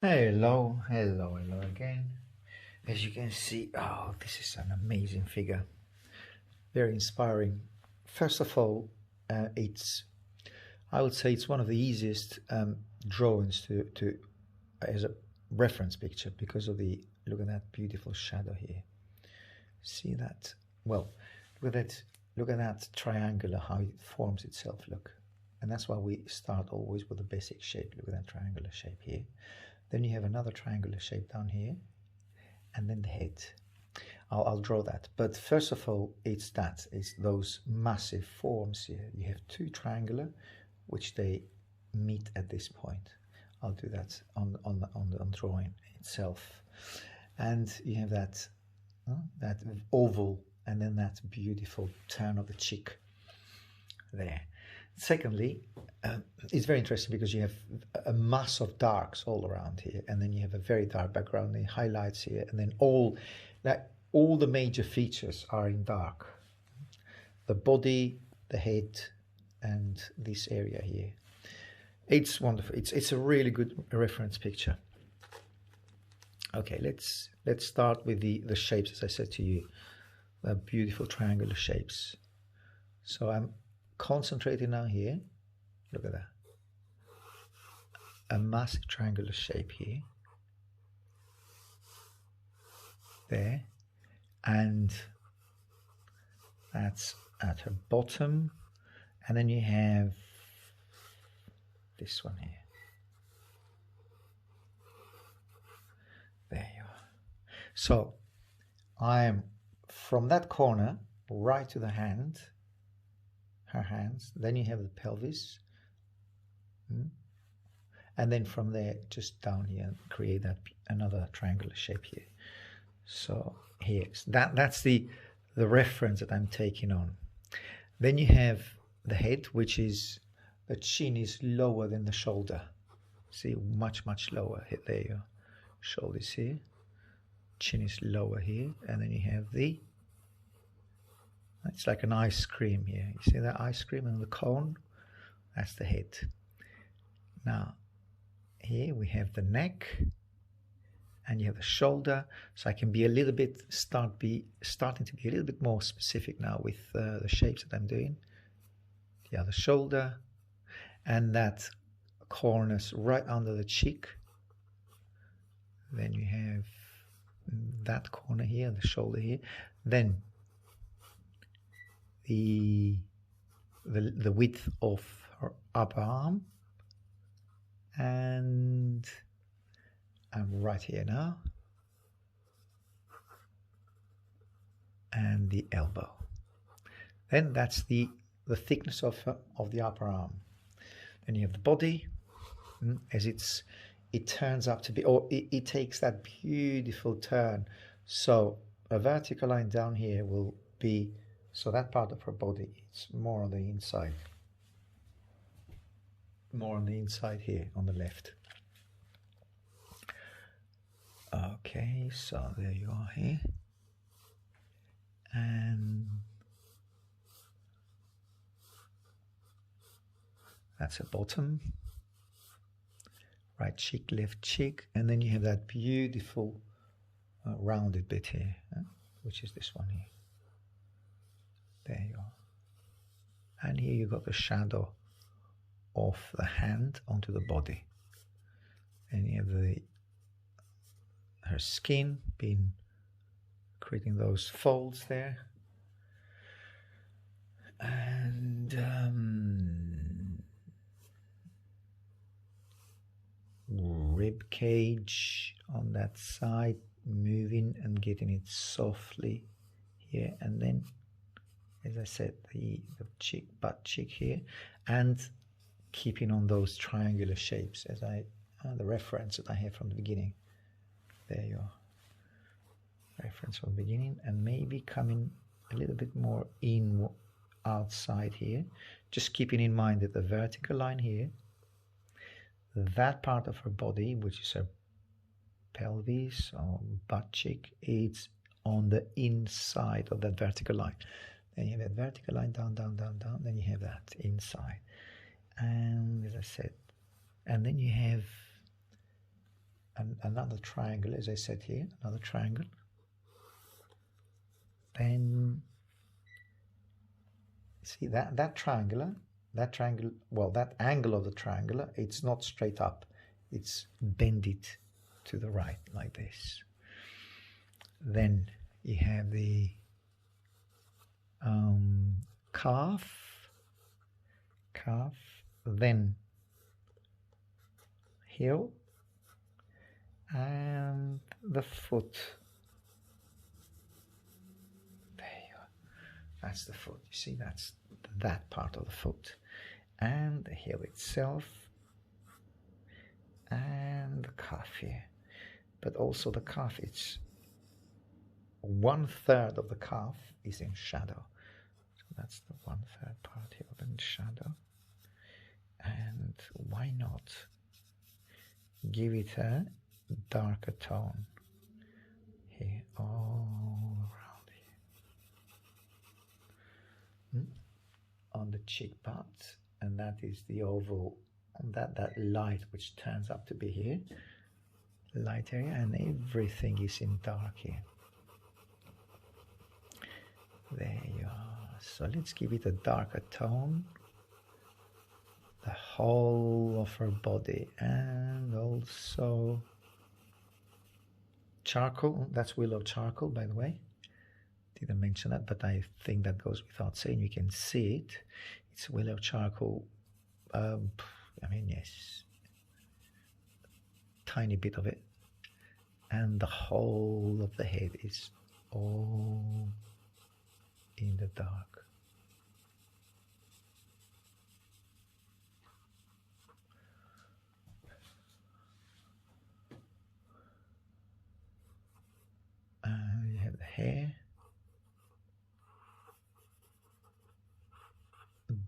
Hello, hello, hello again. As you can see, oh, this is an amazing figure. Very inspiring. First of all, I would say it's one of the easiest drawings to as a reference picture because of look at that beautiful shadow here. See that? Well, look at that triangular, how it forms itself, look. And that's why we start always with the basic shape. Look at that triangular shape here. Then you have another triangular shape down here, and then the head. I'll draw that. But first of all, it's those massive forms here. You have two triangular, which they meet at this point. I'll do that on the drawing itself. And you have that oval, and then that beautiful turn of the cheek there. Secondly, it's very interesting because you have a mass of darks all around here, and then you have a very dark background, the highlights here, and then all the major features are in dark. The body, the head, and this area here. It's wonderful. It's a really good reference picture. Okay, let's start with the shapes, as I said to you, the beautiful triangular shapes. So I'm concentrating now here. Look at that. A massive triangular shape here. There. And that's at her bottom. And then you have this one here. There you are. So I am from that corner right to the hand, her hands, then you have the pelvis, and then from there just down here create another triangular shape here. So here, that's the reference that I'm taking on. Then you have the head, which is the chin is lower than the shoulder. See, much lower. There you are. Shoulders here, chin is lower here, and then you have it's like an ice cream here. You see that ice cream and the cone? That's the head. Now, here we have the neck, and you have the shoulder. So I can be a little bit, starting to be a little bit more specific now with the shapes that I'm doing. The other shoulder, and that corners right under the cheek. Then you have that corner here, the shoulder here. Then the width of her upper arm, and I'm right here now, and the elbow. Then that's the thickness of the upper arm. Then you have the body, as it turns up to be, or it takes that beautiful turn. So a vertical line down here will be, so that part of her body, it's more on the inside. More on the inside here, on the left. Okay, so there you are here. And that's her bottom. Right cheek, left cheek, and then you have that beautiful rounded bit here, which is this one here. There you are. And here you got the shadow of the hand onto the body. And you have her skin being creating those folds there. And rib cage on that side, moving and getting it softly here, and then, as I said, the butt cheek here, and keeping on those triangular shapes as the reference that I have from the beginning. There you are. Reference from the beginning, and maybe coming a little bit more outside here, just keeping in mind that the vertical line here, that part of her body, which is her pelvis or butt cheek, it's on the inside of that vertical line. Then you have that vertical line down, then you have that inside. And as I said, and then you have a another triangle, as I said here, another triangle. Then see that triangular, well, that angle of the triangular, it's not straight up, it's bended to the right like this. Then you have the calf, then heel, and the foot. There you are. That's the foot. You see, that's that part of the foot, and the heel itself, and the calf here. But also the calf, it's 1/3 of the calf is in shadow. So that's the 1/3 part here in shadow. And why not give it a darker tone here, all around here. On the cheek part, and that is the oval, that light which turns up to be here, light area, and everything is in dark here. There you are. So let's give it a darker tone. The whole of her body, and also charcoal. That's willow charcoal, by the way. Didn't mention that, but I think that goes without saying. You can see it. It's willow charcoal. I mean, yes, tiny bit of it, and the whole of the head is all in the dark. You have the hair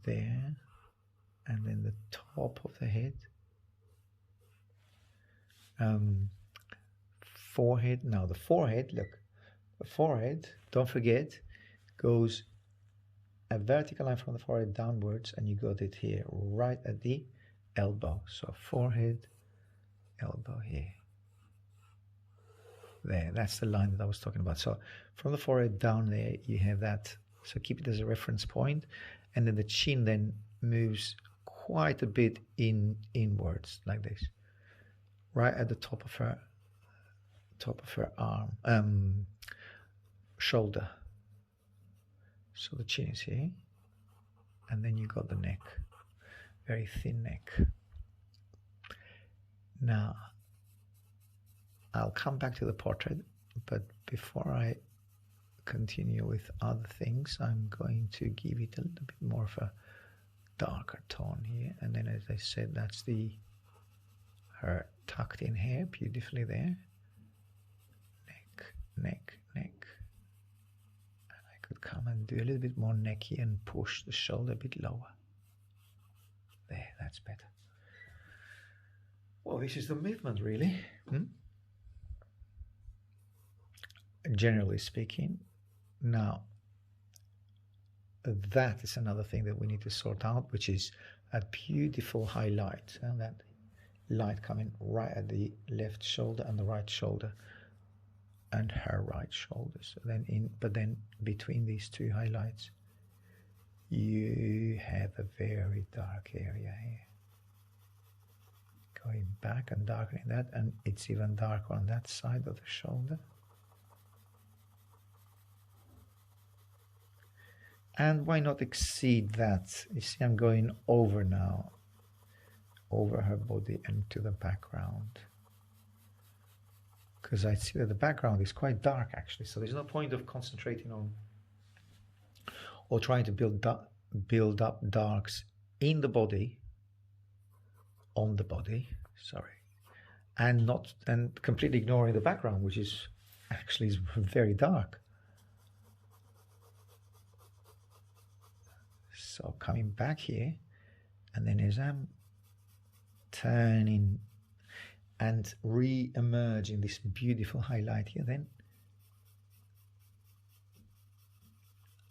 there, and then the top of the head, forehead. Now the forehead, look, the forehead, don't forget, goes a vertical line from the forehead downwards, and you got it here right at the elbow. So forehead, elbow here. There, that's the line that I was talking about. So from the forehead down there, you have that. So keep it as a reference point, and then the chin then moves quite a bit inwards like this, right at the top of her arm, shoulder. So the chin is here, and then you got the neck, very thin neck. Now I'll come back to the portrait, but before I continue with other things, I'm going to give it a little bit more of a darker tone here. And then, as I said, that's her tucked in hair beautifully there. Neck. And I could come and do a little bit more necky and push the shoulder a bit lower. There, that's better. Well, this is the movement, really. Generally speaking. Now, that is another thing that we need to sort out, which is a beautiful highlight, and that light coming right at the left shoulder and the right shoulder, and her right shoulder. So but then between these two highlights, you have a very dark area here, going back and darkening that, and it's even darker on that side of the shoulder. And why not exceed that? You see, I'm going over now, over her body and to the background, because I see that the background is quite dark actually, so there's no point of concentrating on or trying to build up darks in the body, on the body, and completely ignoring the background, which is actually very dark. So coming back here, and then as I'm turning and re-emerging this beautiful highlight here, then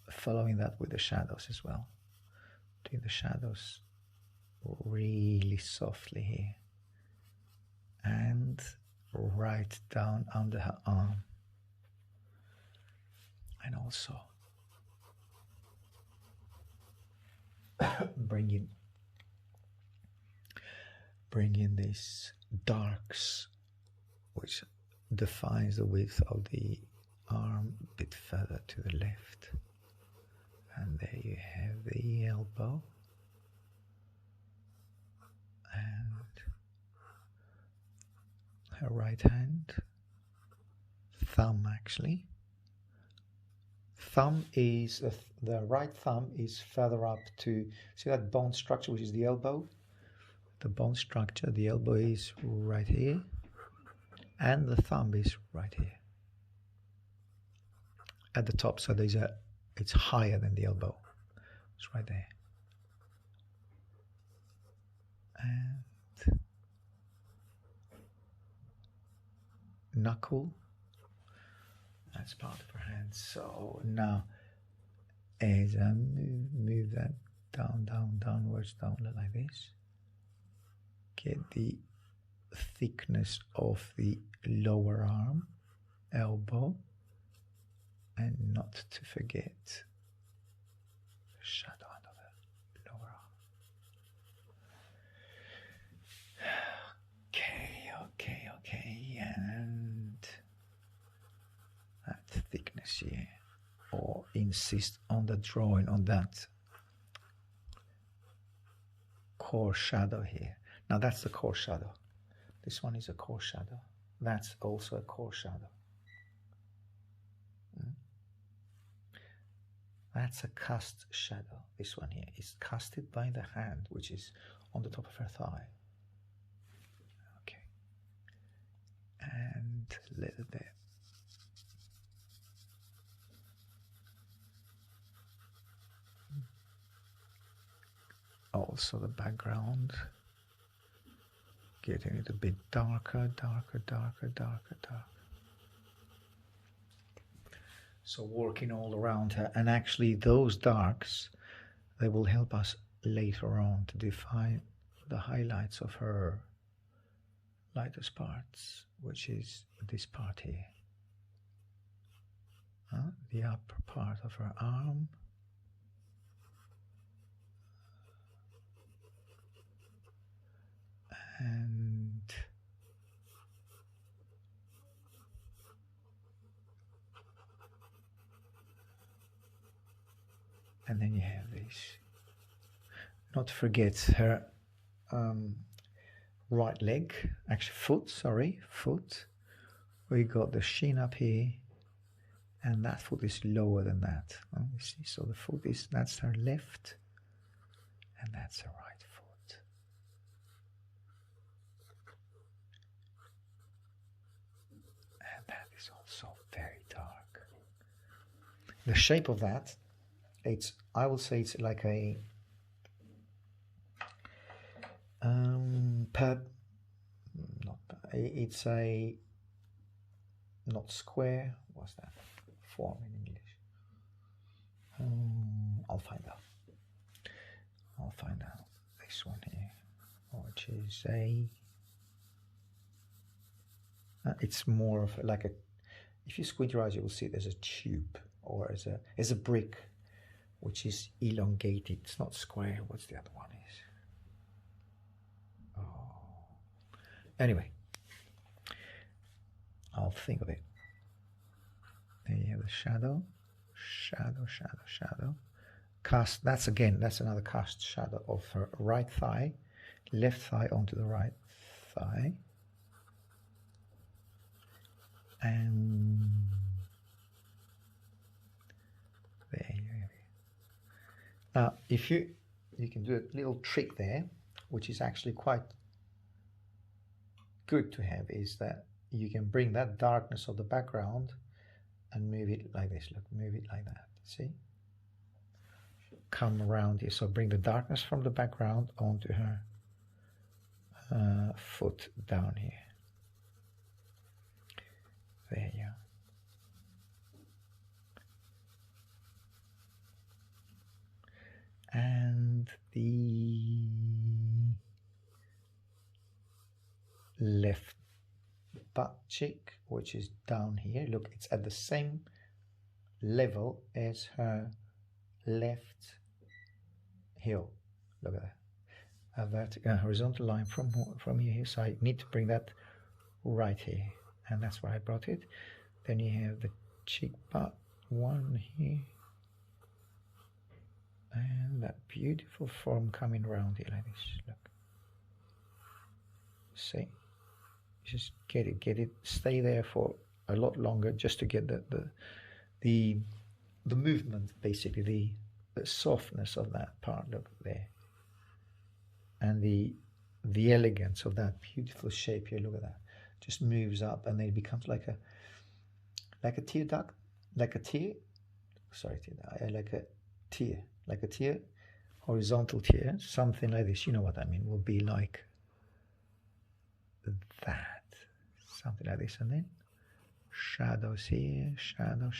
following that with the shadows as well, doing the shadows really softly here, and right down under her arm, and also bring in these darks, which defines the width of the arm a bit further to the left. And there you have the elbow, and her right hand, thumb actually. Thumb is, the right thumb is further up to, see that bone structure which is the elbow? The bone structure, the elbow is right here, and the thumb is right here at the top. So it's higher than the elbow. It's right there. And knuckle, that's part of her hand. So now as I move that downwards, like this, get the thickness of the lower arm, elbow, and not to forget the shadow under the lower arm. Okay, and that thickness here, or insist on the drawing on that core shadow here. Now that's the core shadow. This one is a core shadow. That's also a core shadow. That's a cast shadow. This one here is casted by the hand, which is on the top of her thigh. Okay. And a little bit. Also the background. Getting it a bit darker. So working all around her, and actually those darks, they will help us later on to define the highlights of her lightest parts, which is this part here, the upper part of her arm, and then you have this. Not to forget her right leg, actually foot. We got the shin up here, and that foot is lower than that. You see, so the foot is, that's her left, and that's her right foot. And that is also very dark. The shape of that, I would say it's like a it's a not square. What's that form in English? I'll find out. This one here, which is it's more of like a. If you squint your eyes, you will see there's a tube, or as a brick, which is elongated. It's not square. What's the other one is? Oh. Anyway, I'll think of it. There you have the shadow. Cast, that's another cast shadow of her right thigh, left thigh onto the right thigh. And there you have it. Now, if you can do a little trick there, which is actually quite good to have, is that you can bring that darkness of the background and move it like this. Look, move it like that. See? Come around here. So bring the darkness from the background onto her foot down here. There you go. And the left cheek, which is down here. Look, it's at the same level as her left heel. Look at that. A horizontal line from here. So I need to bring that right here, and that's where I brought it. Then you have the cheek part one here, and that beautiful form coming around here like this. Look, see, just get it, stay there for a lot longer, just to get the movement, basically the softness of that part. Look there, and the elegance of that beautiful shape here. Look at that, just moves up, and then it becomes like a tear duct, like a tear, horizontal tear, something like this. You know what I mean? Will be like that, something like this, and then shadows here, shadow,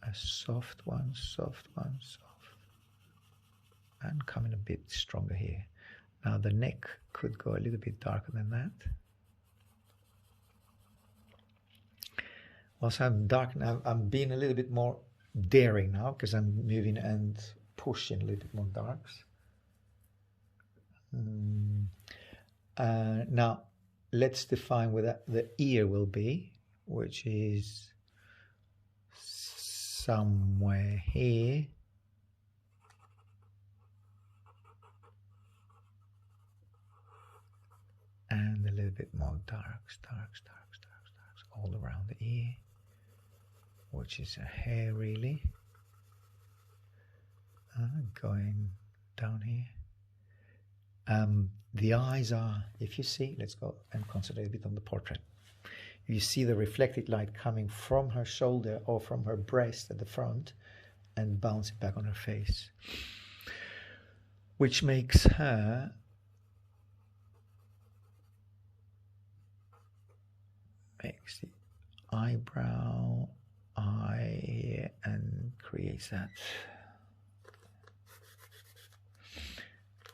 a soft one, and coming a bit stronger here. Now the neck could go a little bit darker than that. Also, I'm being a little bit more daring now, because I'm moving and pushing a little bit more darks. Now let's define where the ear will be, which is somewhere here. And a little bit more darks all around the ear, which is a hair really, going down here. The eyes are, if you see, let's go and concentrate a bit on the portrait. You see the reflected light coming from her shoulder or from her breast at the front and bouncing back on her face, which makes her the eyebrow, eye here, and creates that.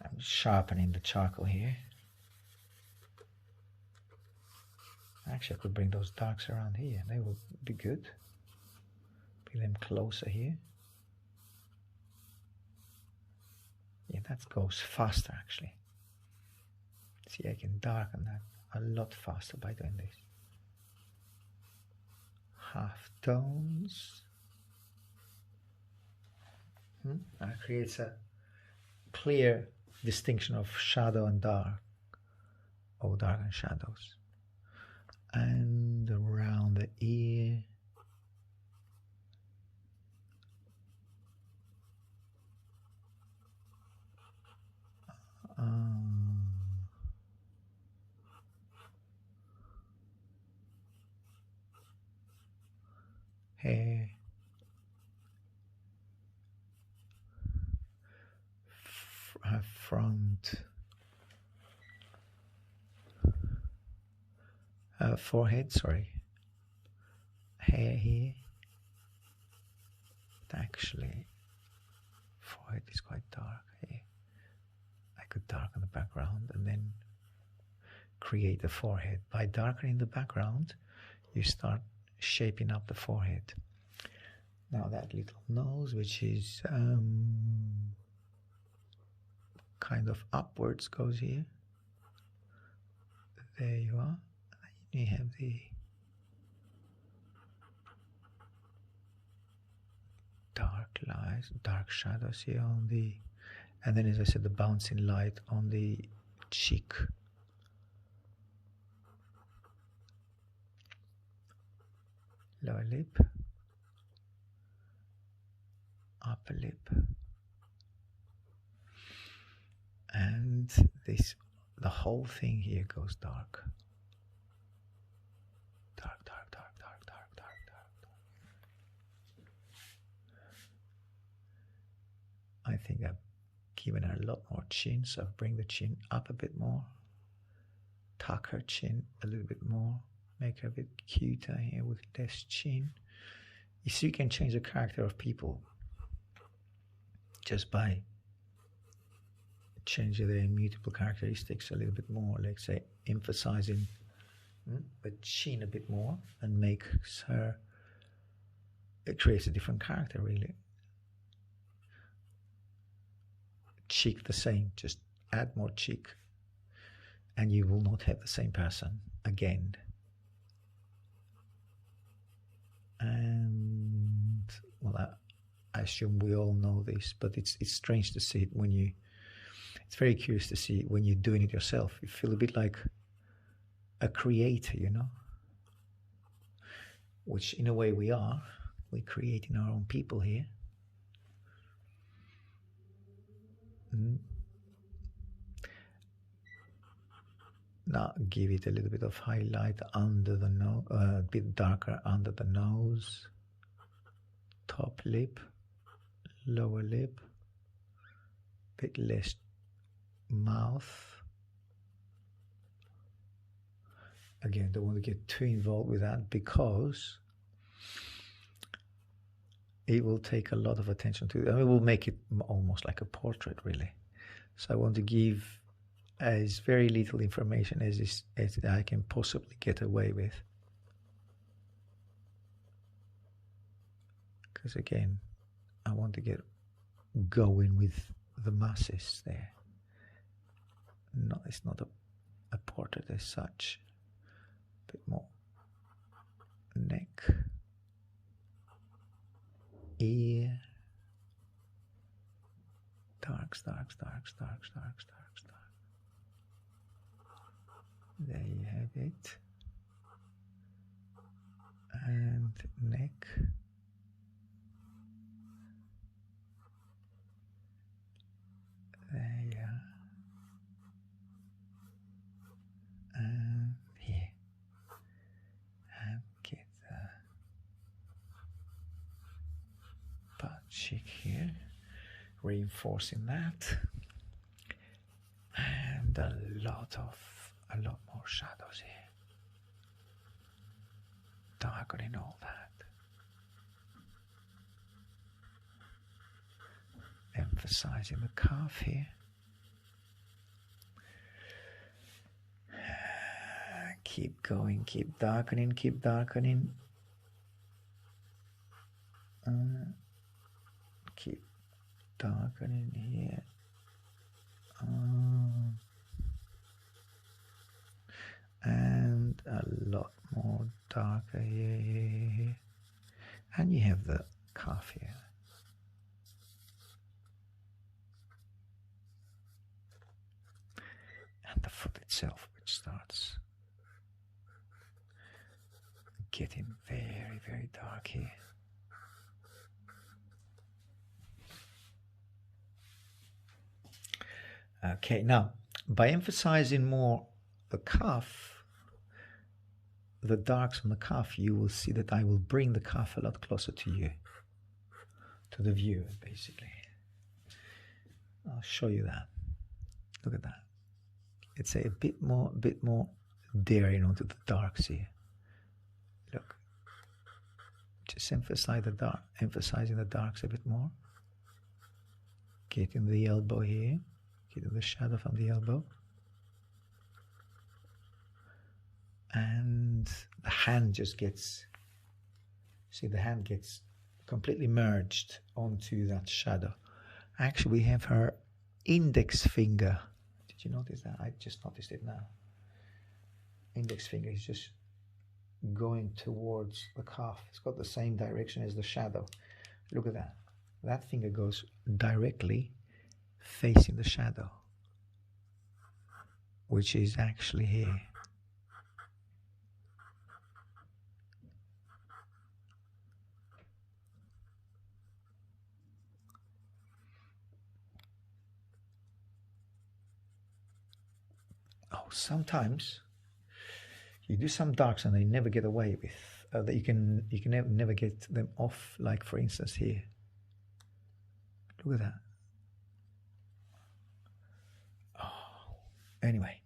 I'm sharpening the charcoal here. Actually, I could bring those darks around here. They will be good. Bring them closer here. Yeah, that goes faster actually. See, I can darken that a lot faster by doing this. Half tones. That creates a clear distinction of shadow and dark, or dark and shadows. And around the ear. Hair, front, forehead, hair here. Actually, forehead is quite dark here. I could darken the background and then create the forehead. By darkening the background, you start shaping up the forehead. Now that little nose, which is kind of upwards, goes here. There you are. You have the dark lines, dark shadows here on the, and then, as I said, the bouncing light on the cheek. Lower lip, upper lip, and this, the whole thing here goes dark. I think I've given her a lot more chin, so I'll bring the chin up a bit more, tuck her chin a little bit more, make her a bit cuter here with less chin. You see, you can change the character of people just by change their immutable characteristics a little bit more, let's say emphasizing the chin a bit more, and makes her, it creates a different character really. Cheek the same, just add more cheek and you will not have the same person again. And well, I assume we all know this, but it's strange to see it when you, it's very curious to see it when you're doing it yourself. You feel a bit like a creator, you know, which in a way we are. We're creating our own people here. Now give it a little bit of highlight under the nose, a bit darker under the nose, top lip, lower lip, bit less mouth. Again, don't want to get too involved with that because it will take a lot of attention to it. I mean, it will make it almost like a portrait, really. So I want to give as very little information as I can possibly get away with. Because again, I want to get going with the masses there. No, it's not a portrait as such. A bit more neck, ear, darks. There you have it. And neck. There you are. And here. And get the butt cheek here. Reinforcing that. And a lot more shadows here, darkening all that, emphasizing the calf here. Keep going, keep darkening, keep darkening. Keep darkening here. And a lot more darker here. And you have the calf here. And the foot itself, which starts getting very, very dark here. Okay, now by emphasizing more the calf, the darks on the calf, you will see that I will bring the calf a lot closer to you, to the viewer, basically. I'll show you that. Look at that. It's a bit more daring onto the darks here. Look, just emphasizing the darks a bit more. Getting the elbow here, getting the shadow from the elbow. And the hand just gets, see, the hand gets completely merged onto that shadow. Actually, we have her index finger. Did you notice that? I just noticed it now. Index finger is just going towards the calf. It's got the same direction as the shadow. Look at that. That finger goes directly facing the shadow, which is actually here. Oh, sometimes you do some darks and they never get away with, that you can never get them off. Like for instance here, look at that. Oh, anyway,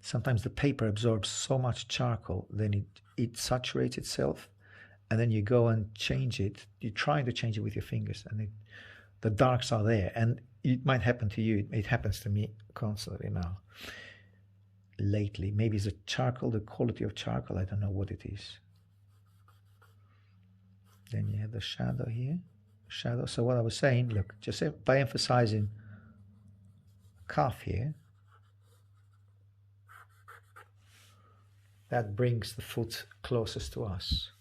sometimes the paper absorbs so much charcoal, then it saturates itself, and then you go and change it. You're trying to change it with your fingers, and the darks are there, and it might happen to you. It happens to me constantly now. Lately, maybe it's the charcoal, the quality of charcoal. I don't know what it is. Then you have the shadow here. Shadow. So what I was saying, look, just by emphasizing calf here, that brings the foot closest to us.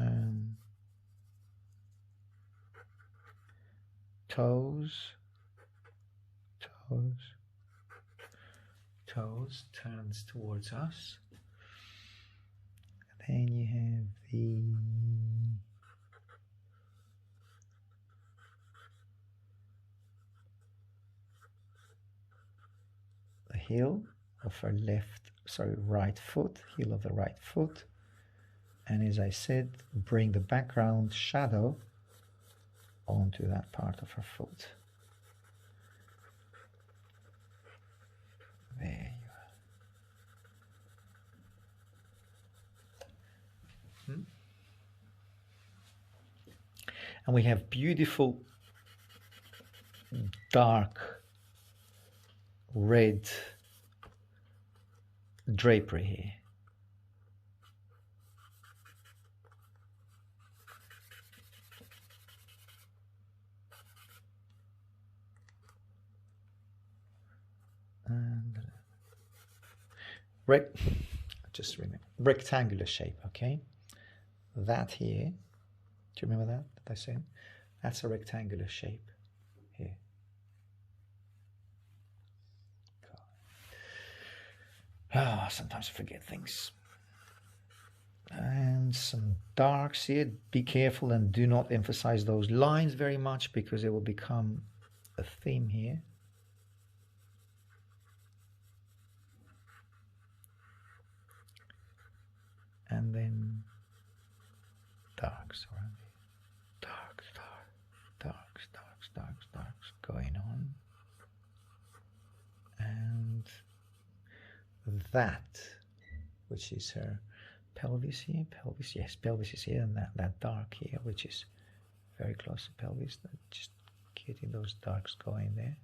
And toes, toes turns towards us. Then you have the heel of our right foot, heel of the right foot. And as I said, bring the background shadow onto that part of her foot. There you are. And we have beautiful dark red drapery here. And just remember, rectangular shape, okay? That here, do you remember that I said? That's a rectangular shape here. Sometimes I forget things. And some darks here. Be careful and do not emphasize those lines very much because it will become a theme here. And then darks around here. Darks going on. And that, which is her pelvis here, pelvis is here, and that dark here, which is very close to pelvis, just getting those darks going there.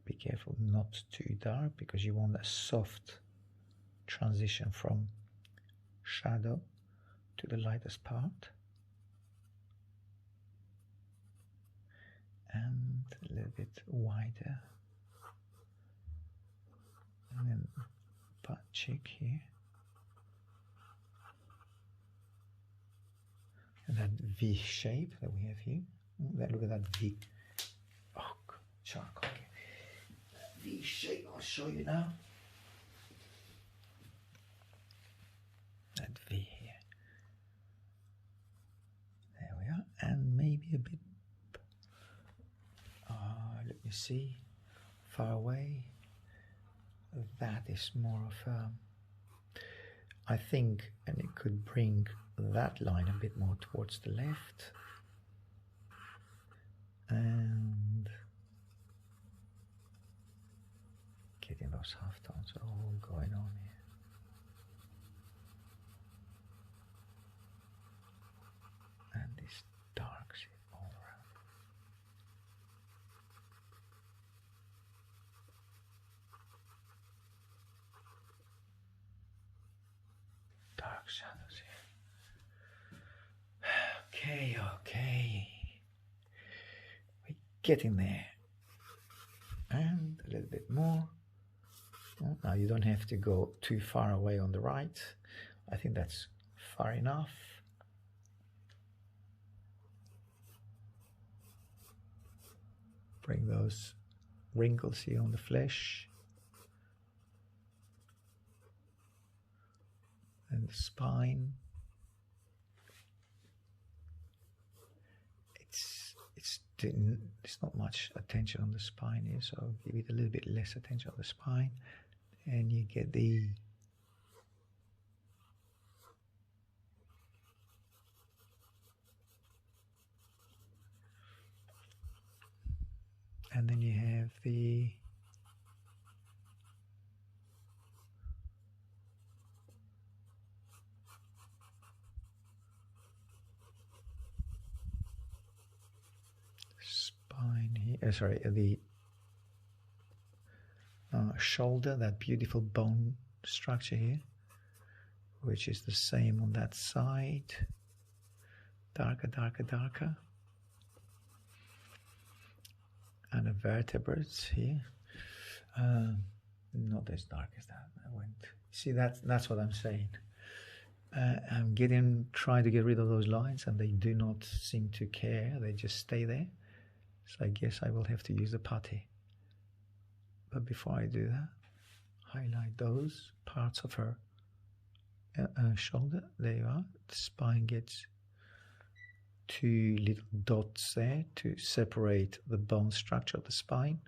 Be careful not too dark because you want a soft transition from shadow to the lightest part. And a little bit wider. And then butt cheek here. And that V shape that we have here. Look at that V. Oh, charcoal. Okay. That V shape, I'll show you now. That V here. There we are. And maybe a bit, let me see, far away. That is more of a, I think, and it could bring that line a bit more towards the left. And getting those halftones all going on here. And these darks all around. Dark shadows here. Okay. We're getting there. And a little bit more. Well, now you don't have to go too far away on the right. I think that's far enough. Bring those wrinkles here on the flesh. And the spine. It's not much attention on the spine here, so I'll give it a little bit less attention on the spine, and you get the and then you have the sorry, the shoulder, that beautiful bone structure here, which is the same on that side. Darker, darker, darker. And the vertebrates here. Not as dark as that. I went. See, that's what I'm saying. I'm trying to get rid of those lines, and they do not seem to care. They just stay there. So I guess I will have to use the putty. But before I do that, highlight those parts of her shoulder. There you are. The spine gets 2 little dots there to separate the bone structure of the spine.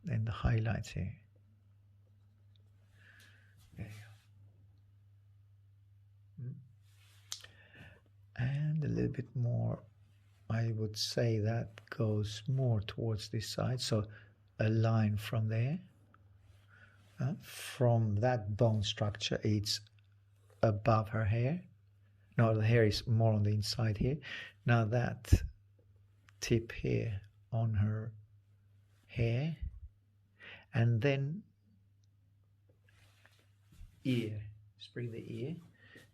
And the highlights here. There you go. And a little bit more, I would say that goes more towards this side. So a line from there, from that bone structure, it's above her hair. No, the hair is more on the inside here. Now that tip here on her hair, and then ear. Let's bring the ear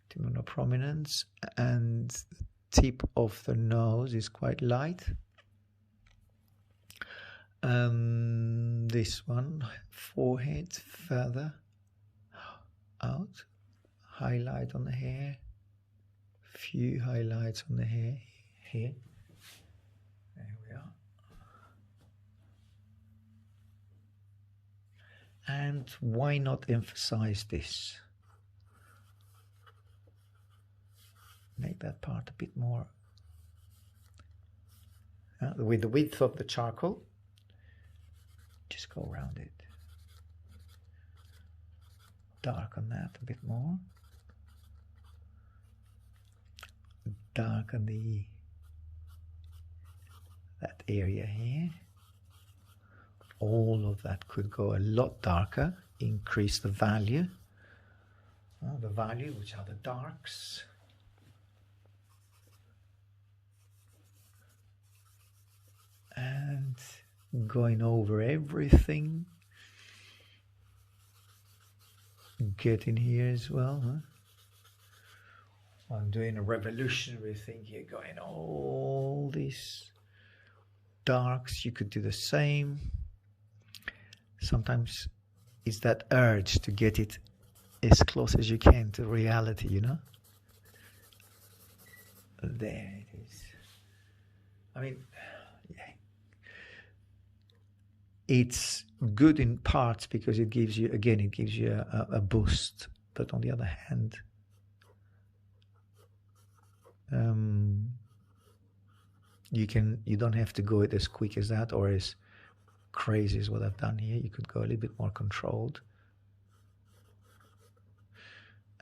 to monoprominence, and the tip of the nose is quite light. This one, forehead further out, highlight on the hair. Few highlights on the hair here. There we are. And why not emphasize this? Make that part a bit more with the width of the charcoal. Just go around it. Darken that a bit more. Darken that area here. All of that could go a lot darker, increase the value. The value, which are the darks. And going over everything. Get in here as well, huh? I'm doing a revolutionary thing here, going all these darks. You could do the same. Sometimes it's that urge to get it as close as you can to reality, you know? There it is. I mean, yeah. It's good in parts because it gives you, again, it gives you a boost. But on the other hand, you don't have to go it as quick as that or as crazy as what I've done here. You could go a little bit more controlled.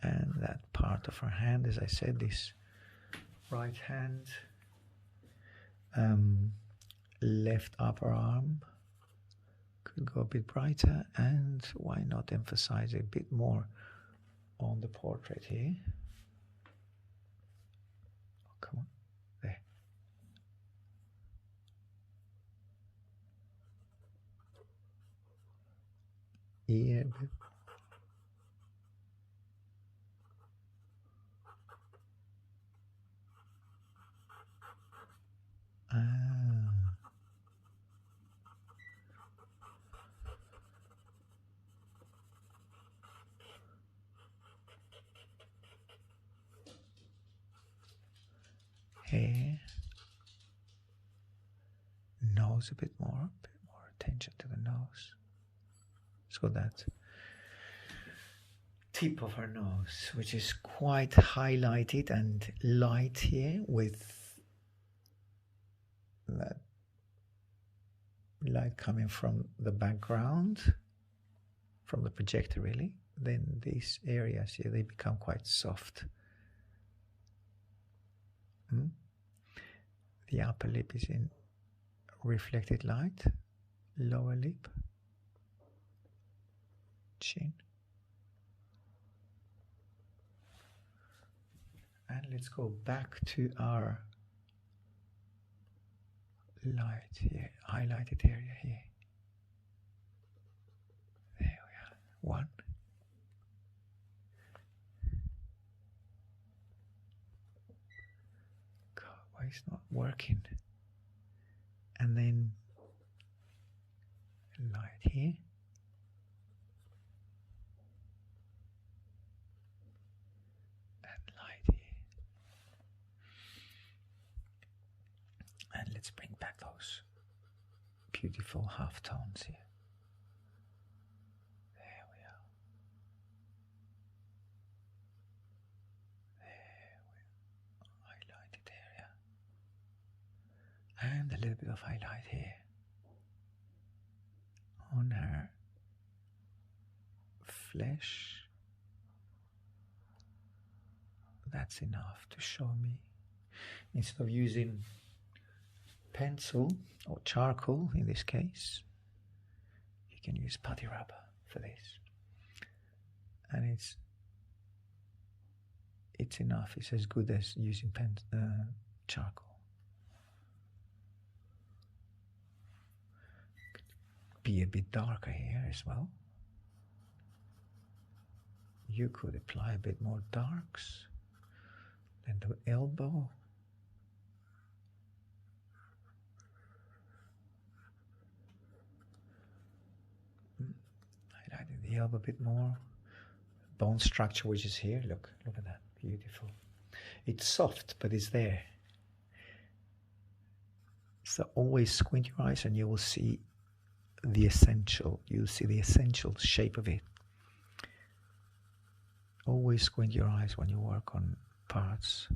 And that part of her hand, as I said, this right hand, left upper arm could go a bit brighter, and why not emphasize a bit more on the portrait here. Oh, come on, there. Ear a bit. Hair, nose a bit more attention to the nose. So that tip of her nose, which is quite highlighted and light here, with that light coming from the background, from the projector really. Then these areas here, they become quite soft. The upper lip is in reflected light, lower lip, chin. And let's go back to our light here, highlighted area here. There we are. One. God, why it's not working? And then light here. And light here. And let's bring back those beautiful half tones here. There we are. There we are. Highlighted area. And a little bit of highlight here on her flesh. That's enough to show me. Instead of using pencil or charcoal in this case, you can use putty rubber for this, and it's enough. It's as good as using charcoal. Be a bit darker here as well. You could apply a bit more darks than the elbow. Highlighting the elbow a bit more. Bone structure, which is here. Look at that. Beautiful. It's soft, but it's there. So always squint your eyes and you will see the essential. You'll see the essential shape of it. Always squint your eyes when you work on parts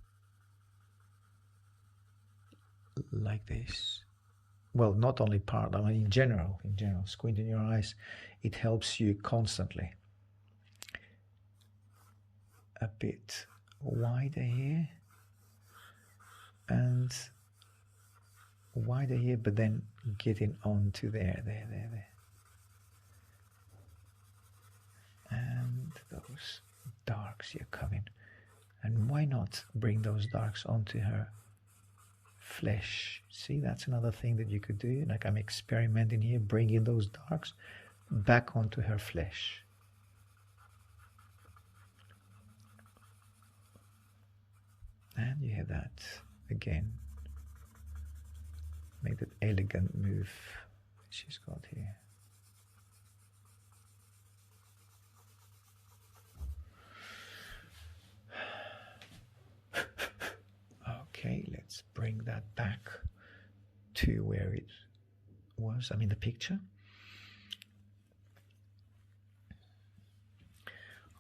like this. Well, not only part, I mean in general, squinting your eyes, it helps you constantly. A bit wider here and wider here, but then getting onto there. And those darks here coming. And why not bring those darks onto her flesh? See, that's another thing that you could do. Like I'm experimenting here, bringing those darks back onto her flesh. And you have that again. Make that elegant move she's got here. Okay, let's bring that back to where it was. I mean, the picture.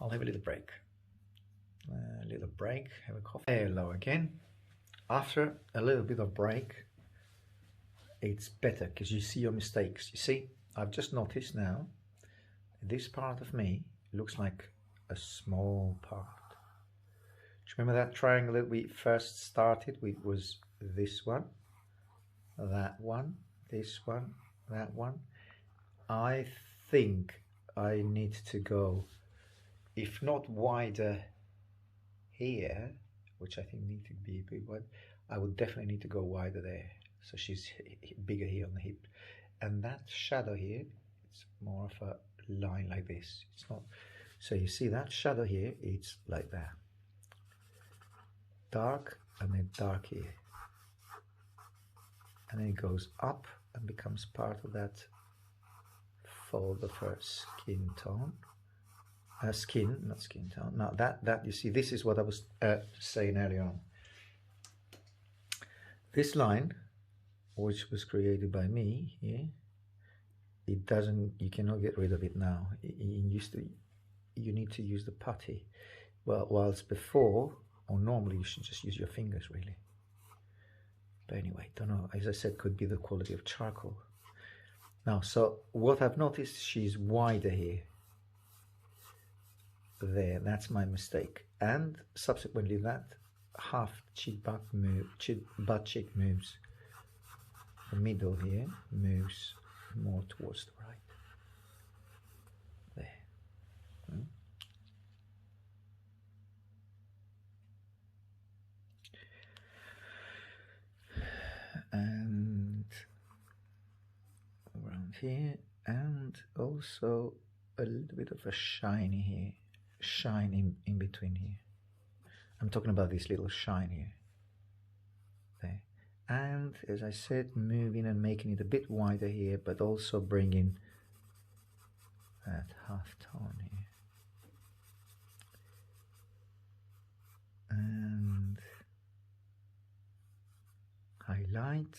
I'll have a little break. Have a coffee. Hello again. After a little bit of break, it's better because you see your mistakes. You see, I've just noticed now, this part of me looks like a small part. Do you remember that triangle that we first started with? Was this one, that one, this one, that one. I think I need to go, if not wider here, which I think need to be a bit wide, I would definitely need to go wider there. So she's bigger here on the hip. And that shadow here, it's more of a line like this. It's not, so you see that shadow here, it's like that. Dark and then dark here. And then it goes up and becomes part of that fold of her skin tone. Not skin tone. Now that you see, this is what I was saying earlier on. This line, which was created by me here, it doesn't, you cannot get rid of it now. You need to use the putty. Well, whilst before, or normally you should just use your fingers really. But anyway, don't know, as I said, could be the quality of charcoal. Now, so what I've noticed, she's wider here. There, that's my mistake. And subsequently that half butt cheek moves. The middle here moves more towards the right. There. And here, and also a little bit of a shiny here, shine in between here. I'm talking about this little shine here. There. And as I said, moving and making it a bit wider here, but also bringing that half tone here. And highlight,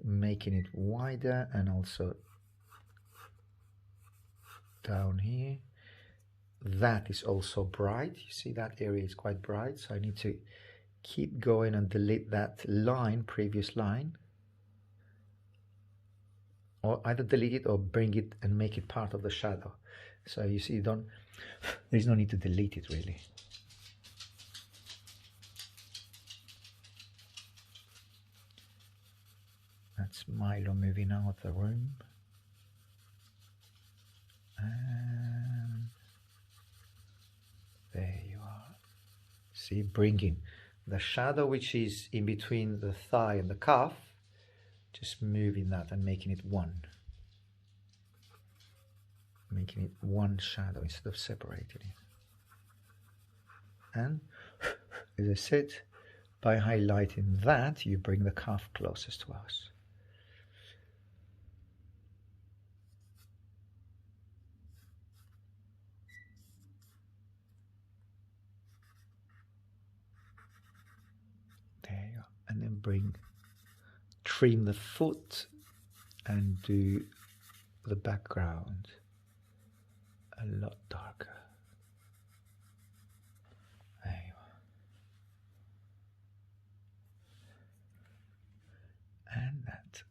making it wider and also down here. That is also bright. You see that area is quite bright, so I need to keep going and delete that line, previous line, or either delete it or bring it and make it part of the shadow. So you see, there's no need to delete it really. That's Milo moving out of the room. And there you are. See, bringing the shadow which is in between the thigh and the calf, just moving that and making it one. Making it one shadow instead of separating it. And as I said, by highlighting that, you bring the calf closest to us. There you go. And then trim the foot and do the background a lot darker. There you are. And that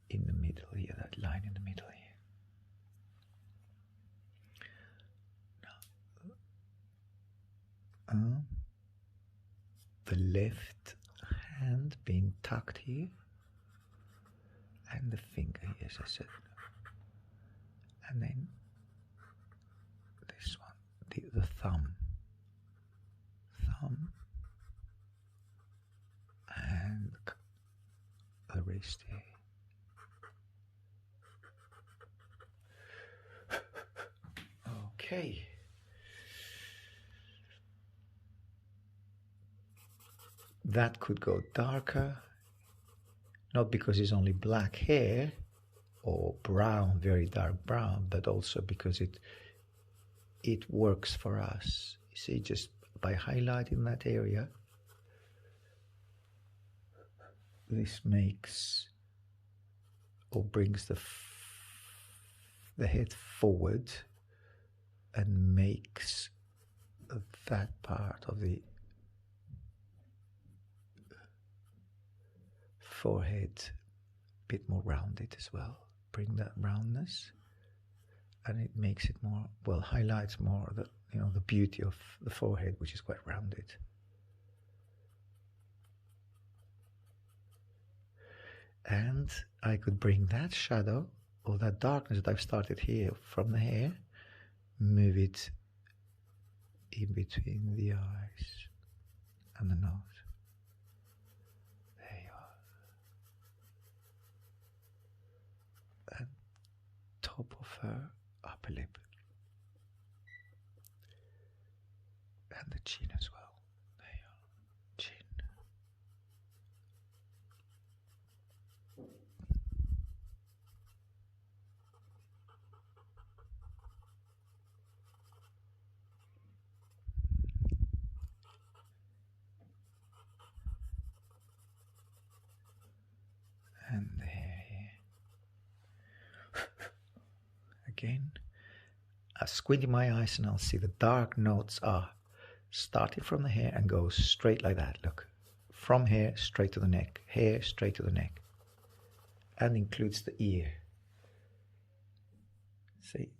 in the middle here, that line in the middle here. Now, the left hand being tucked here, and the finger here, as I said. And then this one, the thumb. And the wrist here. Okay. That could go darker, not because it's only black hair or brown, very dark brown, but also because it works for us. You see, just by highlighting that area, this makes or brings the head forward and makes that part of the forehead a bit more rounded as well. Bring that roundness, and it makes it more, well, highlights more the beauty of the forehead, which is quite rounded. And I could bring that shadow or that darkness that I've started here from the hair, move it in between the eyes and the nose. There you are. And top of her upper lip. And the chin as well. There you are. Chin. And the hair here. Again, I squint in my eyes and I'll see the dark notes are starting from the hair and go straight like that. Look, from hair straight to the neck, hair straight to the neck, and includes the ear. See,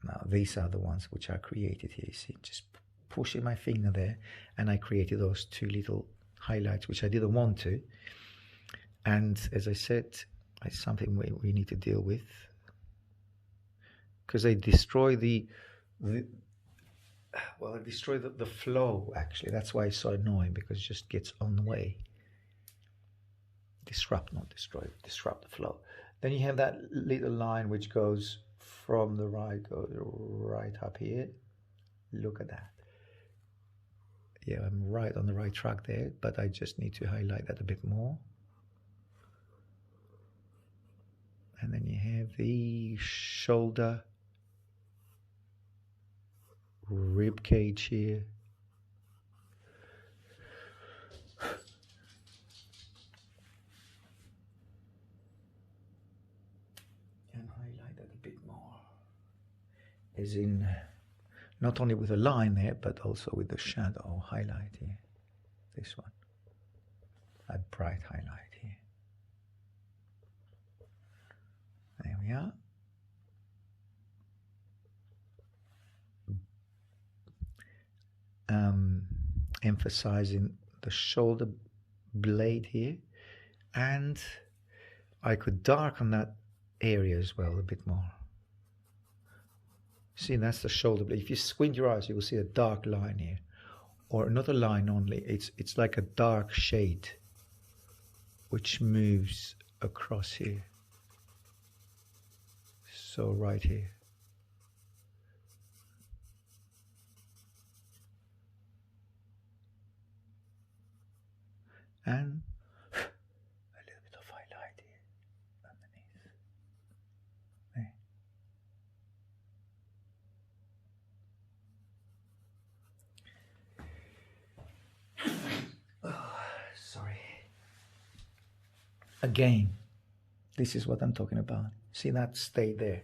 now these are the ones which are created here. You see, just pushing my finger there, and I created those two little highlights which I didn't want to. And as I said, it's something we need to deal with, because they destroy the flow, actually. That's why it's so annoying, because it just gets on the way. disrupt, not destroy, disrupt the flow. Then you have that little line which goes from the right, goes right up here. Look at that. Yeah, I'm right on the right track there, but I just need to highlight that a bit more. And then you have the shoulder, rib cage here. And highlight that a bit more. As in, not only with a line there, but also with the shadow highlight here. This one. A bright highlight here. There we are. Emphasizing the shoulder blade here, and I could darken that area as well a bit more. See, that's the shoulder blade. If you squint your eyes, you will see a dark line here, or another line only. It's like a dark shade which moves across here. So right here. And a little bit of highlight here underneath. There. Oh, sorry. Again, this is what I'm talking about. See that stay there?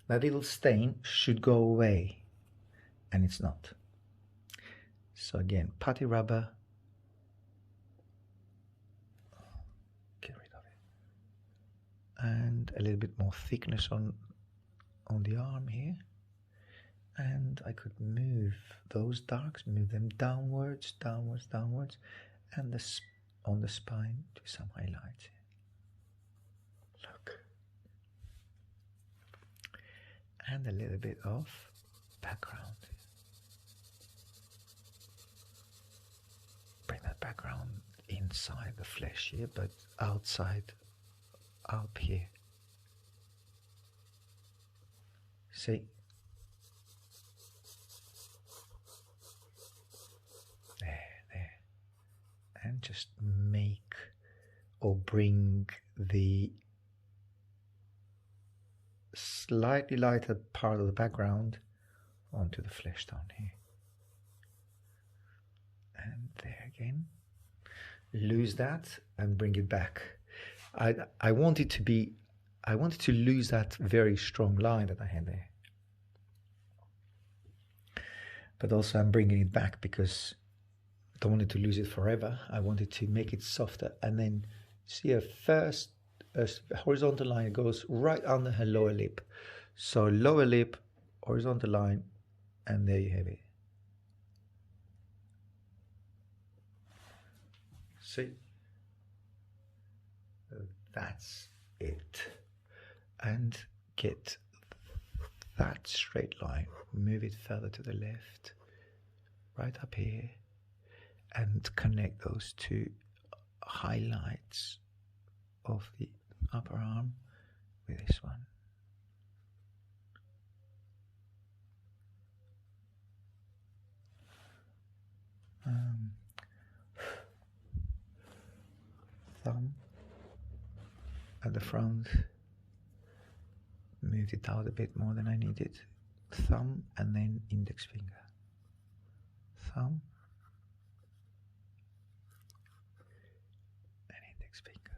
That little stain should go away, and it's not. So again, putty rubber. Get rid of it. And a little bit more thickness on the arm here. And I could move those darks, move them downwards, downwards, downwards, and on the spine do some highlights. Look. And a little bit of background. Bring that background inside the flesh here, but outside, up here. See? There. And just make or bring the slightly lighter part of the background onto the flesh down here. And there again. Lose that and bring it back. I wanted to lose that very strong line that I had there. But also I'm bringing it back because I don't want it to lose it forever. I wanted to make it softer. And then see a horizontal line goes right under her lower lip. So lower lip, horizontal line, and there you have it. See? That's it. And get that straight line, move it further to the left, right up here, and connect those two highlights of the upper arm with this one. Thumb at the front, moved it out a bit more than I needed. Thumb and then index finger. Thumb and index finger.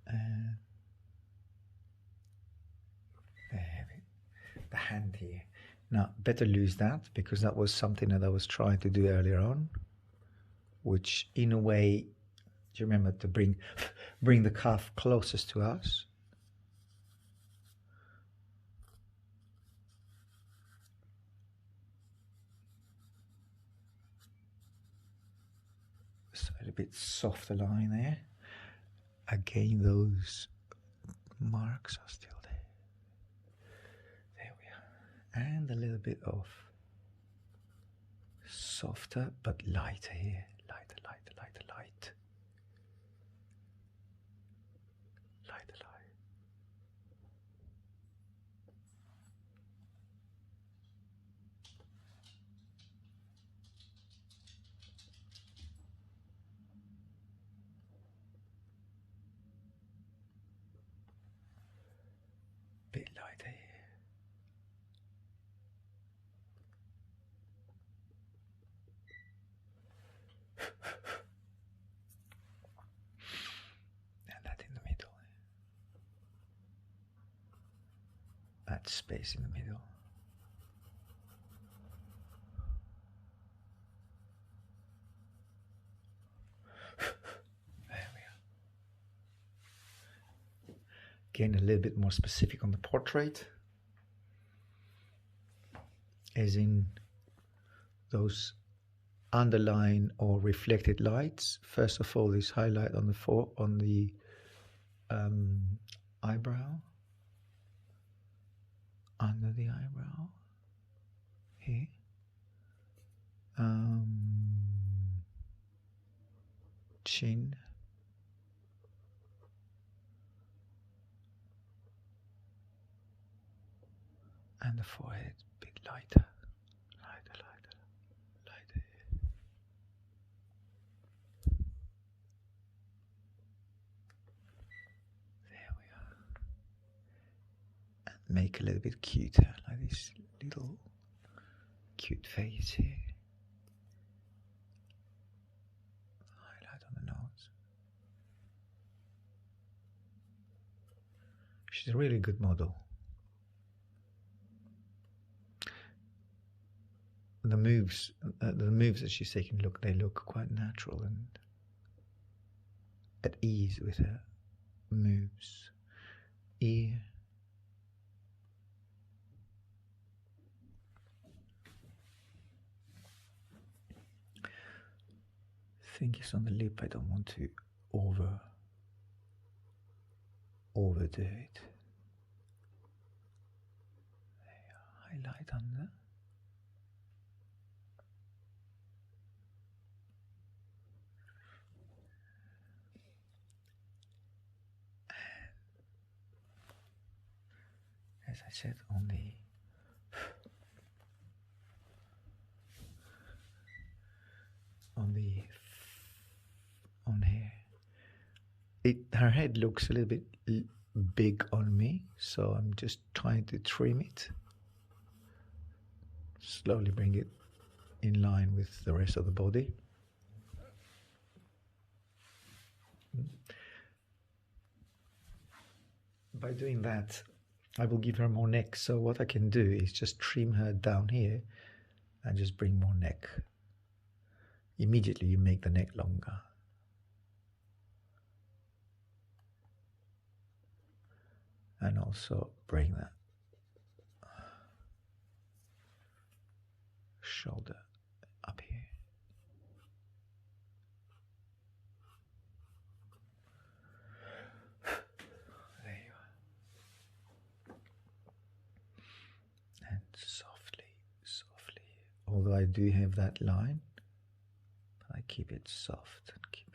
And there you have it. The hand here. Now, better lose that because that was something that I was trying to do earlier on, which in a way, do you remember to bring the calf closest to us? So a bit softer line there. Again, those marks are still there. There we are. And a little little bit of softer but lighter here. Lighter, lighter, lighter, light. Lighter, light. Bit lighter here. And that in the middle. That space in the middle. There we are. Again, a little bit more specific on the portrait, as in those underline or reflected lights. First of all, this highlight on the eyebrow, under the eyebrow here, chin, and the forehead a bit lighter, lighter, lighter, lighter. There we are. And make a little bit cuter, like this little cute face here. Highlight on the nose. She's a really good model. The moves that she's taking, they look quite natural and at ease with her moves. Ear, think it's on the lip. I don't want to overdo it. Highlight under. As I said, on here, her head looks a little bit big on me, so I'm just trying to trim it, slowly bring it in line with the rest of the body. By doing that, I will give her more neck, so what I can do is just trim her down here and just bring more neck. Immediately you make the neck longer. And also bring that shoulder up here. There you are. And softly, softly. Although I do have that line, I keep it soft and keep it.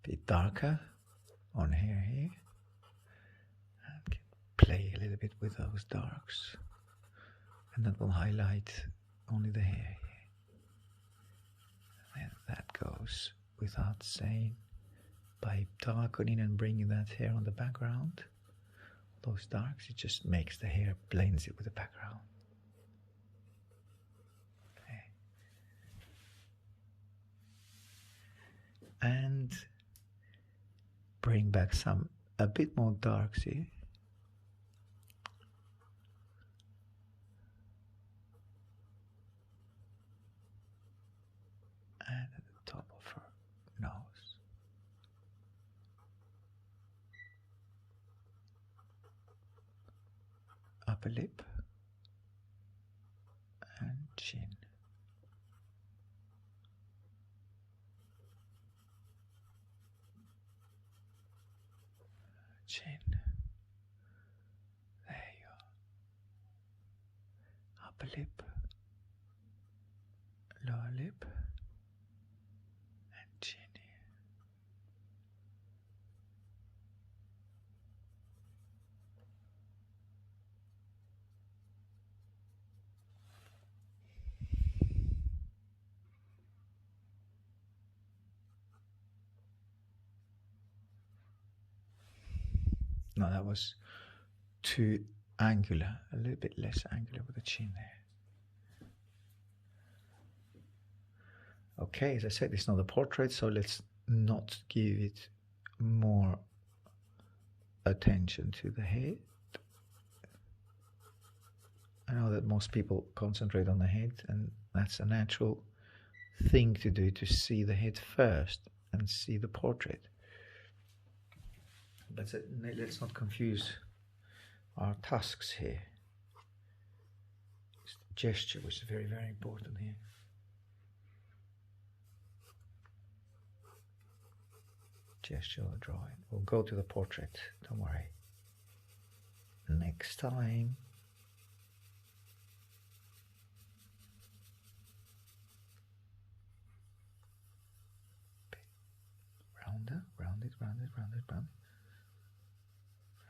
Bit darker on here and can play a little bit with those darks, and that will highlight only the hair here. And that goes without saying, by darkening and bringing that hair on the background, those darks, it just makes the hair, blends it with the background. Okay. And bring back a bit more darks here. And at the top of her nose. upper lip and chin. Chin. There you are. Upper lip, lower lip, and chin here. No, that was too angular, a little bit less angular with the chin there. Okay, as I said, it's not a portrait, so let's not give it more attention to the head. I know that most people concentrate on the head, and that's a natural thing to do, to see the head first and see the portrait. But let's not confuse our tasks here. It's the gesture which is very, very important here. Gesture or drawing. We'll go to the portrait, don't worry. Next time. Rounder, round it, round it, round it, round it.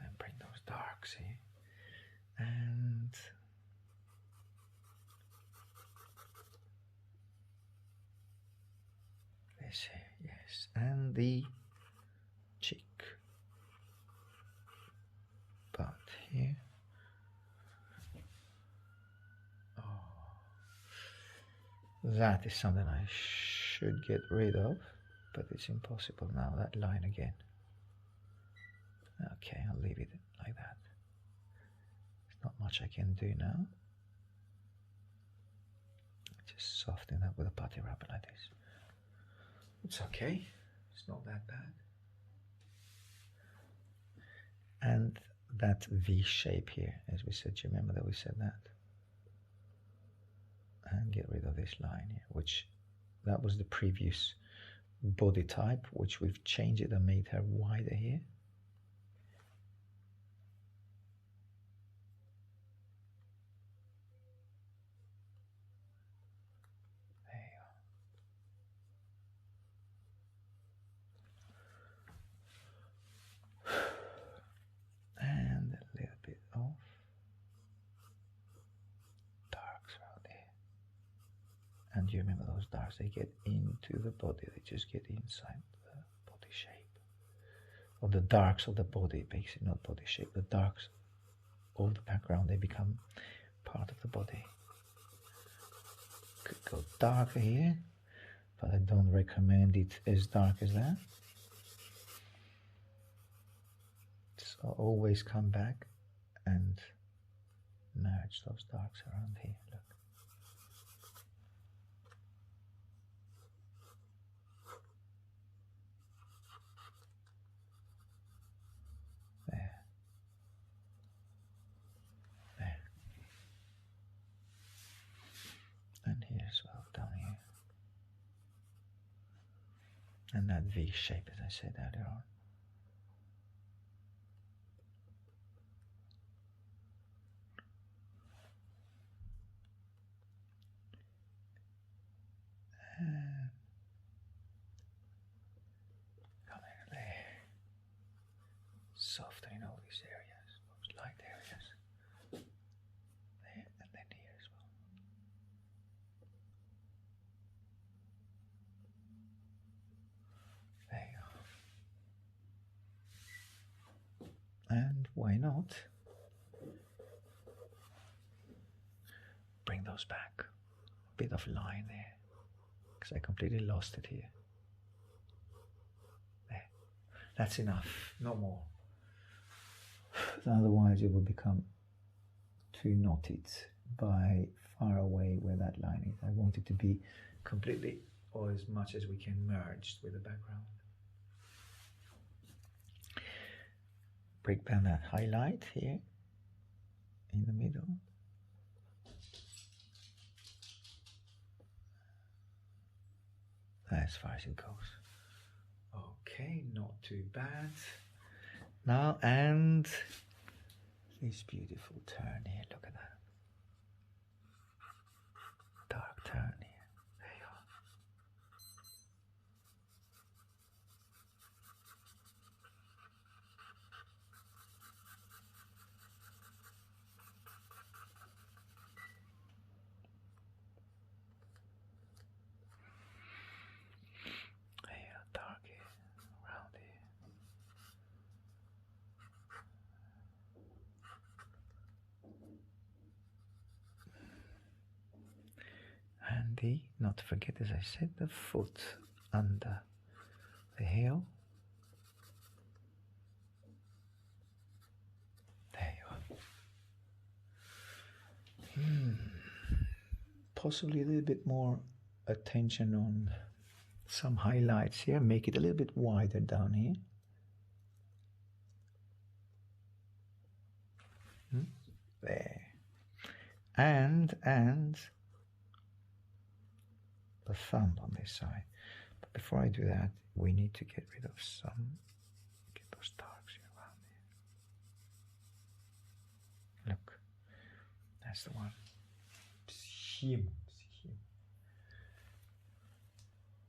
And bring those darks here. And this here, yes. And the cheek part here. Oh, that is something I should get rid of, but it's impossible now. That line again. Okay, I'll leave it like that. There's not much I can do now. Just soften that with a putty rubber like this. It's okay. It's not that bad. And that V shape here, as we said, do you remember that we said that? And get rid of this line here, which that was the previous body type, which we've changed it and made her wider here. And a little bit of darks around there. And you remember those darks, they get into the body, they just get inside the body shape. Or the darks of the body, basically, not body shape, the darks of the background, they become part of the body. Could go darker here, but I don't recommend it as dark as that. So always come back and merge those darks around here. Look. There. There. And here as well, down here. And that V shape, as I said earlier on. Come in there. Softening all these areas, those light areas. There and then here as well. There you go. And why not bring those back? A bit of line there, because I completely lost it here. There. That's enough, no more. Otherwise it will become too knotted by far away where that line is. I want it to be completely, or as much as we can, merged with the background. Break down that highlight here in the middle. As far as it goes. Okay, not too bad. Now, and this beautiful turn here, look at that. Dark turn here. There you are. There you are, dark here, around here. And the, not to forget, as I said, the foot under the heel. There you are. Possibly a little bit more attention on some highlights here. Make it a little bit wider down here. There. And the thumb on this side. But before I do that, we need to get rid of get those darks here around here. Look, that's the one.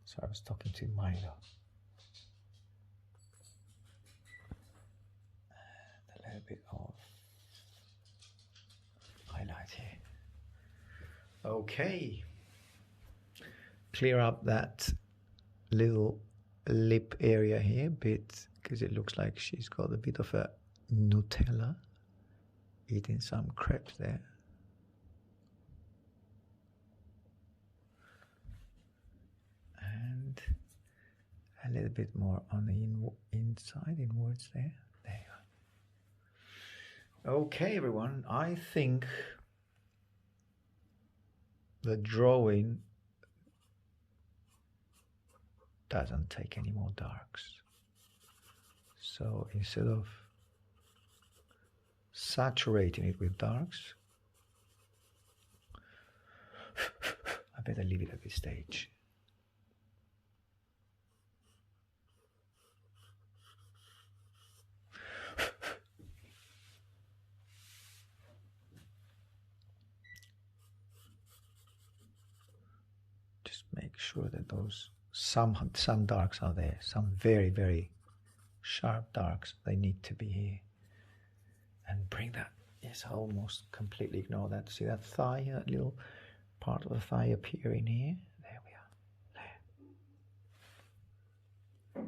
So I was talking to Milo. And a little bit of highlight here. Okay. Clear up that little lip area here a bit, because it looks like she's got a bit of a Nutella, eating some crepes there. And a little bit more on the inside, inwards there. There you are. Okay, everyone, I think the drawing doesn't take any more darks. So instead of saturating it with darks, I better leave it at this stage. Just make sure that those some darks are there, some very, very sharp darks. They need to be here. And bring that, yes, almost completely ignore that. See that thigh, that little part of the thigh appearing here? There we are. There.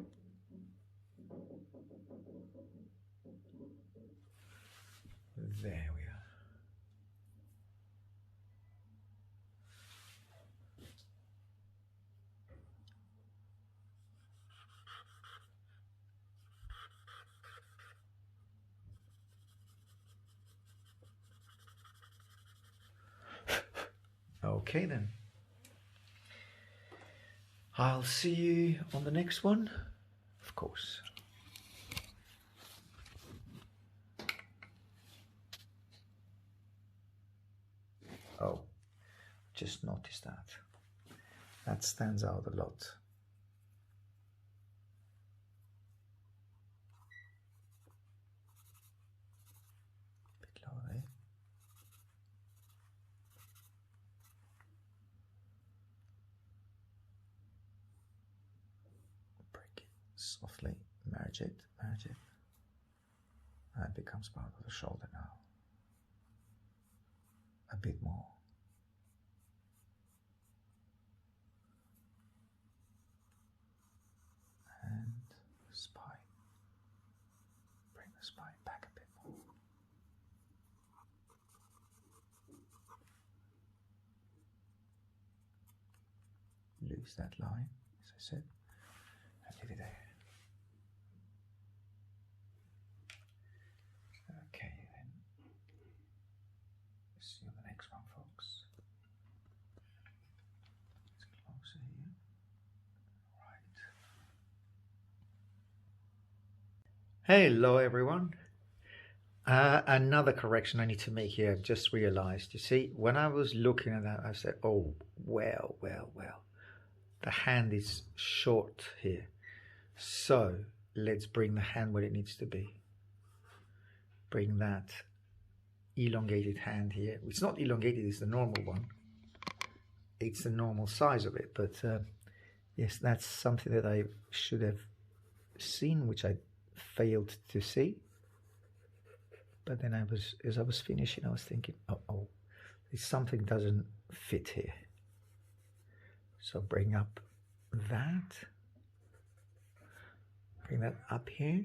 There we are. Okay then. I'll see you on the next one, of course. Oh, just noticed that. That stands out a lot. A bit lower there. Softly merge it. That becomes part of the shoulder now. A bit more. And spine. Bring the spine back a bit more. Lose that line, as I said, and leave it there. Okay, then. See you on the next one, folks. It's closer here. Right. Hello, everyone. Another correction I need to make here. I've just realized. You see, when I was looking at that, I said, oh, well. The hand is short here. So let's bring the hand where it needs to be. Bring that elongated hand here. It's not elongated, it's the normal one. It's the normal size of it. But yes, that's something that I should have seen, which I failed to see. But then as I was finishing, I was thinking, oh, something doesn't fit here. So bring up that. Bring that up here.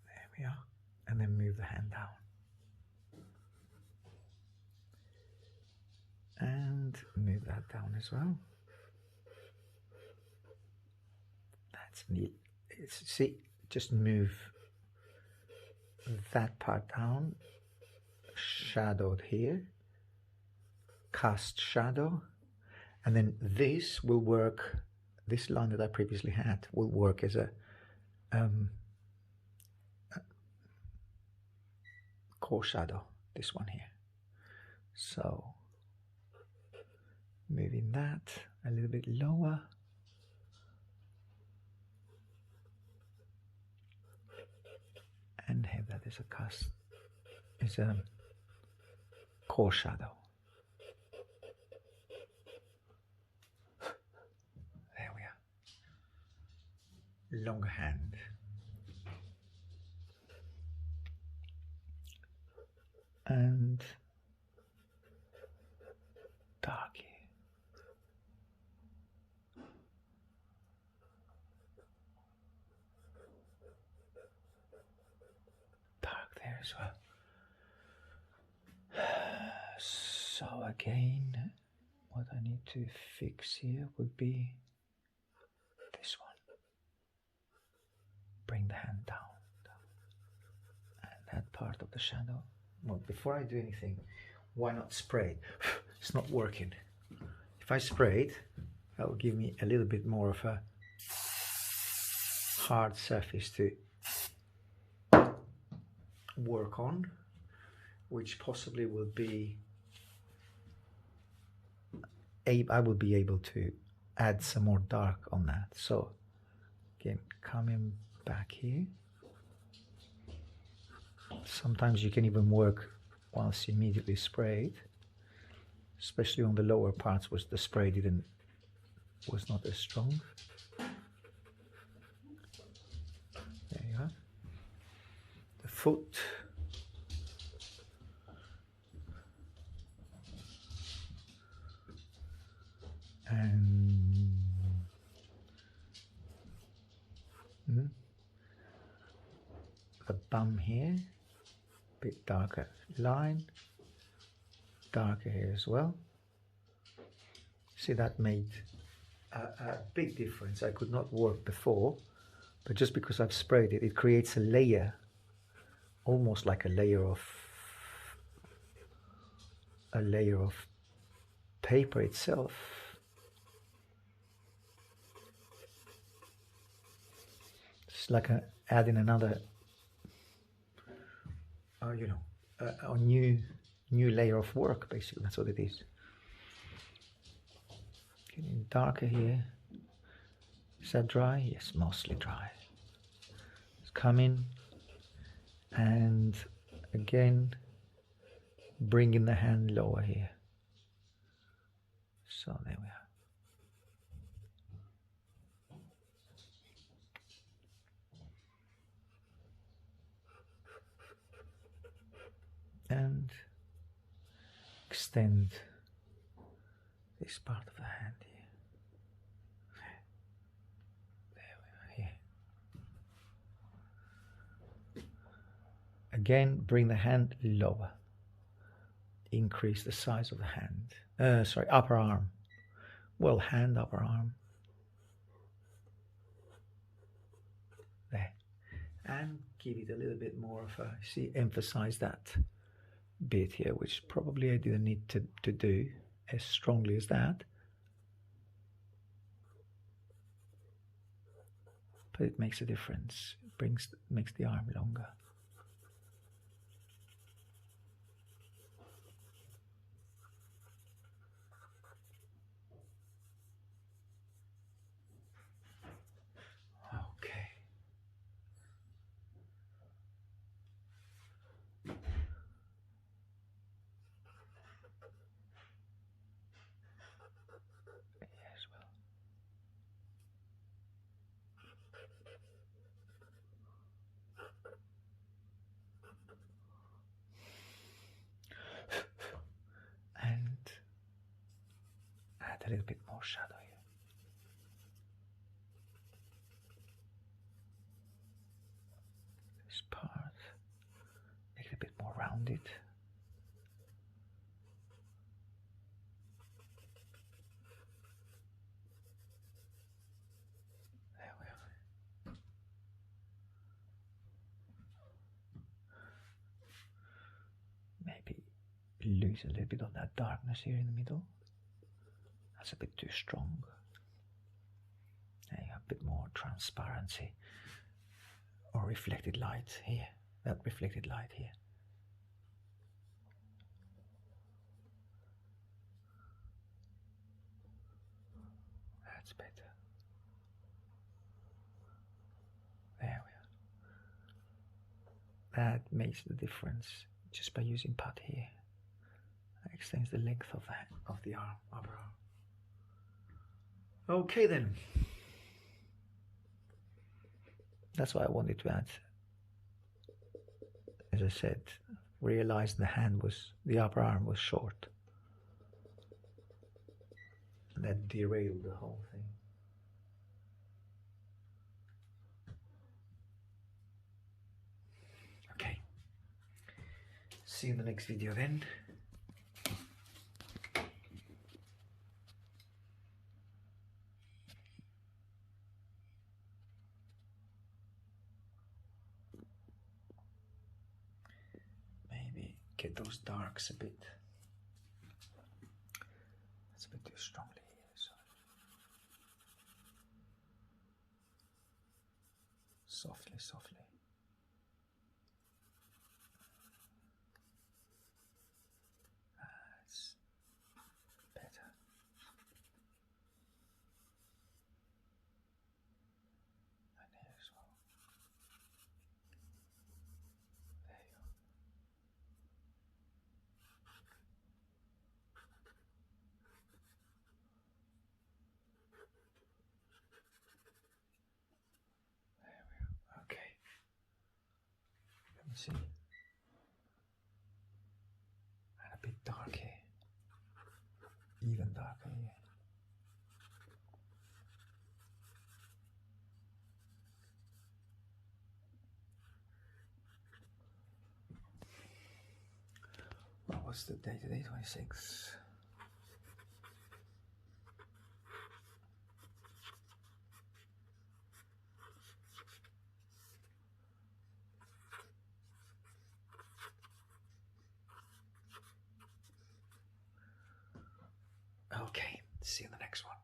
There we are. And then move the hand down. And move that down as well. That's neat. See, just move that part down, shadowed here, cast shadow, and then this will work, this line that I previously had will work as a core shadow, this one here. So moving that a little bit lower. And have that as a core shadow. There we are. Longer hand. And dark here. As well. So again, what I need to fix here would be this one. Bring the hand down. And that part of the shadow. Well, before I do anything, why not spray it? It's not working. If I spray it, that will give me a little bit more of a hard surface to work on, which possibly will be I will be able to add some more dark on that. So again, coming back here, sometimes you can even work whilst you immediately spray it, especially on the lower parts where the spray was not as strong. There you are. The foot. And the bum here, bit darker line, darker here as well. See, that made a big difference. I could not work before, but just because I've sprayed it, it creates a layer, almost like a layer of paper itself. It's like adding another, a new layer of work. Basically, that's what it is. Getting darker here. Is that dry? Yes, mostly dry. It's coming, and again, bringing the hand lower here. So there we are. And extend this part of the hand here. There we are here. Again, bring the hand lower. Increase the size of the hand. Upper arm. Well, hand, upper arm. There. And give it a little bit more of a, emphasize that bit here, which probably I didn't need to do as strongly as that, but it makes a difference. It makes the arm longer. add a little bit more shadow here. This part, make it a bit more rounded. There we are. Maybe lose a little bit of that darkness here in the middle. That's a bit too strong. There you have a bit more transparency or reflected light here. That reflected light here. That's better. There we are. That makes the difference just by using pad here. That extends the length of the arm, upper arm. Okay then. That's what I wanted to add. As I said, realized the upper arm was short. And that derailed the whole thing. Okay. See you in the next video then. Maybe get those darks a bit. That's a bit too strongly here, so softly, softly. That's better. And here as well. There you go. There we go. Okay. Let me see. And a bit dark here. Even darker here. What was the date today? 26. Okay, see you in the next one.